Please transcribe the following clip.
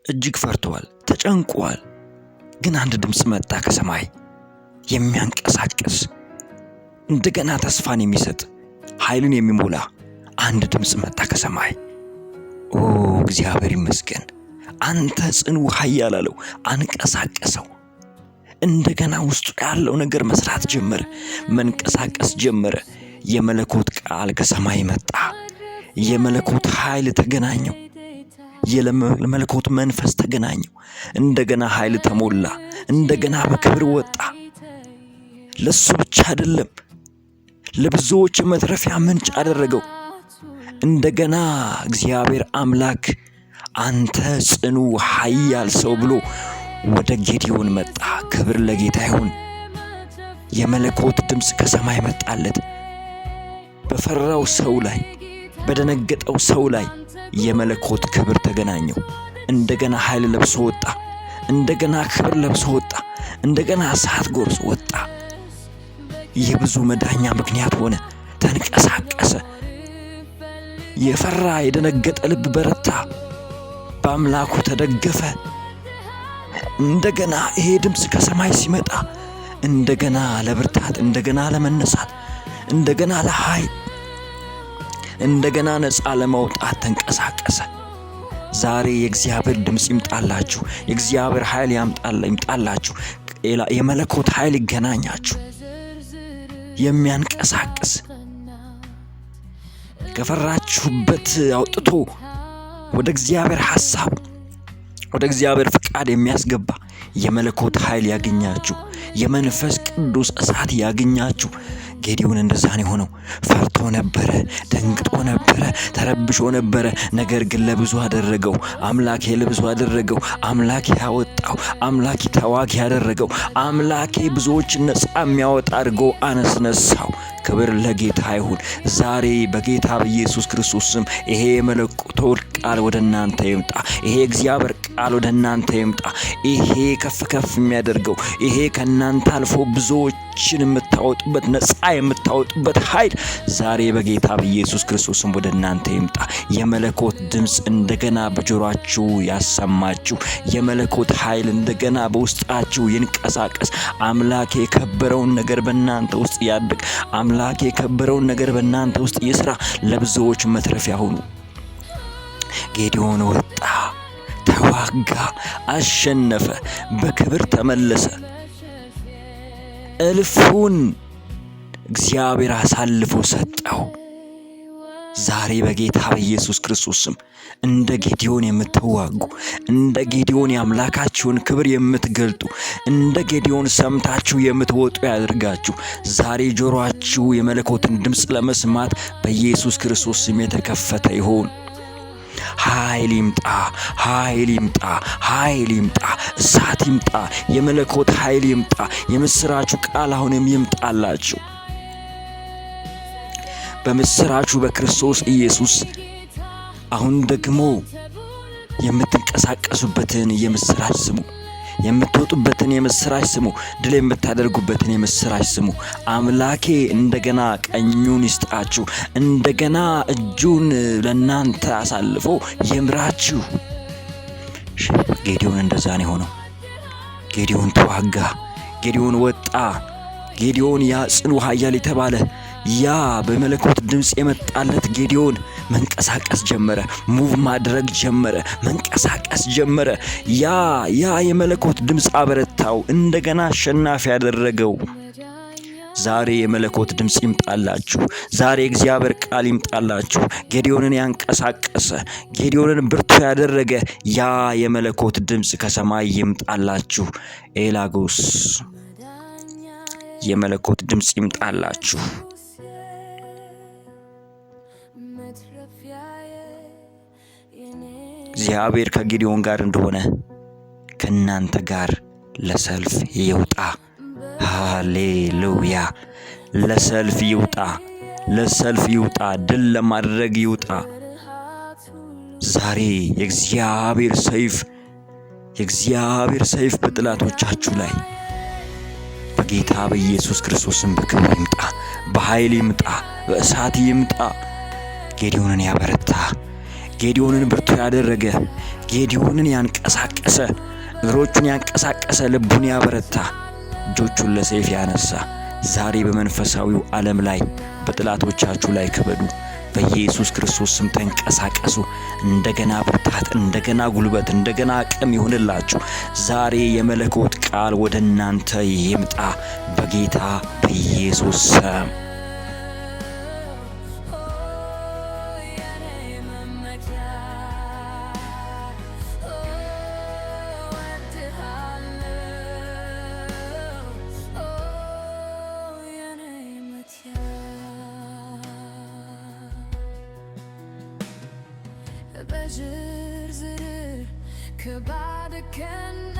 እጅግ ፈርቷል፣ ተጨንቋል። ግን አንድ ድምፅ መጣ ከሰማይ የሚያንቀሳቅስ እንደገና ተስፋን የሚሰጥ ኃይልን የሚሞላ አንድ ድምፅ መጣ ከሰማይ። ኦ እግዚአብሔር ይመስገን። አንተ ጽኑ ኃያል አለው፣ አንቀሳቀሰው። እንደገና ውስጡ ያለው ነገር መስራት ጀመረ፣ መንቀሳቀስ ጀመረ። የመለኮት ቃል ከሰማይ መጣ። የመለኮት ኃይል ተገናኘው። የመለኮት መንፈስ ተገናኘው። እንደገና ኃይል ተሞላ። እንደገና በክብር ወጣ። ለሱ ብቻ አይደለም፣ ለብዙዎች መትረፊያ ምንጭ አደረገው። እንደገና እግዚአብሔር አምላክ አንተ ጽኑ ኃያል ሰው ብሎ ወደ ጌዲዮን መጣ። ክብር ለጌታ ይሁን። የመለኮት ድምፅ ከሰማይ መጣለት። በፈራው ሰው ላይ፣ በደነገጠው ሰው ላይ የመለኮት ክብር ተገናኘው። እንደገና ኃይል ለብሶ ወጣ። እንደገና ክብር ለብሶ ወጣ። እንደገና እሳት ጎርሶ ወጣ። የብዙ መዳኛ ምክንያት ሆነ። ተንቀሳቀሰ። የፈራ የደነገጠ ልብ በረታ፣ በአምላኩ ተደገፈ። እንደገና ይሄ ድምፅ ከሰማይ ሲመጣ እንደገና ለብርታት፣ እንደገና ለመነሳት፣ እንደገና ለኃይል፣ እንደገና ነፃ ለመውጣት ተንቀሳቀሰ። ዛሬ የእግዚአብሔር ድምፅ ይምጣላችሁ። የእግዚአብሔር ኃይል ይምጣላችሁ። የመለኮት ኃይል ይገናኛችሁ። የሚያንቀሳቅስ ከፈራችሁበት አውጥቶ ወደ እግዚአብሔር ሐሳብ፣ ወደ እግዚአብሔር ፍቃድ የሚያስገባ የመለኮት ኃይል ያገኛችሁ። የመንፈስ ቅዱስ እሳት ያገኛችሁ። ጌዲዮን እንደዛ ነው የሆነው። ፈርቶ ነበረ፣ ደንግጦ ነበረ፣ ተረብሾ ነበረ። ነገር ግን ለብዙ አደረገው። አምላኬ ለብዙ አደረገው። አምላኬ ያወጣው፣ አምላኬ ተዋጊ ያደረገው፣ አምላኬ ብዙዎችን ነፃ የሚያወጣ አድርጎ አነስነሳው። ክብር ለጌታ ይሁን። ዛሬ በጌታ በኢየሱስ ክርስቶስ ስም ይሄ የመለኮት ቃል ወደ እናንተ ይምጣ። ይሄ እግዚአብሔር ቃል ወደ እናንተ ይምጣ። ይሄ ከፍ ከፍ የሚያደርገው፣ ይሄ ከእናንተ አልፎ ብዙዎችን የምታወጡበት፣ ነፃ የምታወጡበት ኃይል ዛሬ በጌታ በኢየሱስ ክርስቶስ ስም ወደ እናንተ ይምጣ። የመለኮት ድምፅ እንደገና በጆሮአችሁ ያሰማችሁ። የመለኮት ኃይል እንደገና በውስጣችሁ ይንቀሳቀስ። አምላኬ የከበረውን ነገር በእናንተ ውስጥ ያድርግ። አምላኬ የከበረውን ነገር በእናንተ ውስጥ ይስራ። ለብዙዎች መትረፊያ ሁኑ። ጌዲዮን ወጣ፣ ተዋጋ፣ አሸነፈ፣ በክብር ተመለሰ። እልፉን እግዚአብሔር አሳልፎ ሰጠው። ዛሬ በጌታ በኢየሱስ ክርስቶስ ስም እንደ ጌዲዮን የምትዋጉ፣ እንደ ጌዲዮን የአምላካችሁን ክብር የምትገልጡ፣ እንደ ጌዲዮን ሰምታችሁ የምትወጡ ያድርጋችሁ። ዛሬ ጆሮአችሁ የመለኮትን ድምፅ ለመስማት በኢየሱስ ክርስቶስ ስም የተከፈተ ይሁን። ኃይል ይምጣ፣ ኃይል ይምጣ፣ ኃይል ይምጣ፣ እሳት ይምጣ፣ የመለኮት ኃይል ይምጣ። የምስራቹ ቃል አሁንም ይምጣላችሁ። በምስራቹ በክርስቶስ ኢየሱስ አሁን ደግሞ የምትንቀሳቀሱበትን የምስራች ስሙ። የምትወጡበትን የምስራች ስሙ። ድል የምታደርጉበትን የምስራች ስሙ። አምላኬ እንደገና ቀኙን ይስጣችሁ። እንደገና እጁን ለናንተ አሳልፎ ይምራችሁ። ጌዲዮን እንደዛ ነው የሆነው። ጌዲዮን ተዋጋ። ጌዲዮን ወጣ። ጌዲዮን ያ ጽኑ ኃያል የተባለ ያ በመለኮት ድምፅ የመጣለት ጌዲዮን መንቀሳቀስ ጀመረ። ሙቭ ማድረግ ጀመረ። መንቀሳቀስ ጀመረ። ያ የመለኮት ድምፅ አበረታው። እንደገና አሸናፊ ያደረገው። ዛሬ የመለኮት ድምፅ ይምጣላችሁ። ዛሬ እግዚአብሔር ቃል ይምጣላችሁ። ጌዲዮንን ያንቀሳቀሰ፣ ጌዲዮንን ብርቱ ያደረገ ያ የመለኮት ድምፅ ከሰማይ ይምጣላችሁ። ኤላጎስ የመለኮት ድምፅ ይምጣላችሁ። እግዚአብሔር ከጌዲዮን ጋር እንደሆነ ከእናንተ ጋር ለሰልፍ ይውጣ። ሃሌሉያ! ለሰልፍ ይውጣ፣ ለሰልፍ ይውጣ፣ ድል ለማድረግ ይውጣ። ዛሬ የእግዚአብሔር ሰይፍ በጠላቶቻችሁ ላይ በጌታ በኢየሱስ ክርስቶስም በክብር ይምጣ፣ በኃይል ይምጣ፣ በእሳት ይምጣ። ጌዲዮንን ያበረታ፣ ጌዲዮንን ብርቱ ያደረገ፣ ጌዲዮንን ያንቀሳቀሰ፣ እግሮቹን ያንቀሳቀሰ፣ ልቡን ያበረታ፣ እጆቹን ለሰይፍ ያነሳ ዛሬ በመንፈሳዊው ዓለም ላይ በጥላቶቻችሁ ላይ ከበዱ። በኢየሱስ ክርስቶስ ስም ተንቀሳቀሱ። እንደገና ብርታት፣ እንደገና ጉልበት፣ እንደገና አቅም ይሁንላችሁ። ዛሬ የመለኮት ቃል ወደ እናንተ ይምጣ በጌታ በኢየሱስ ስም። በዝርዝር ከባድ ከና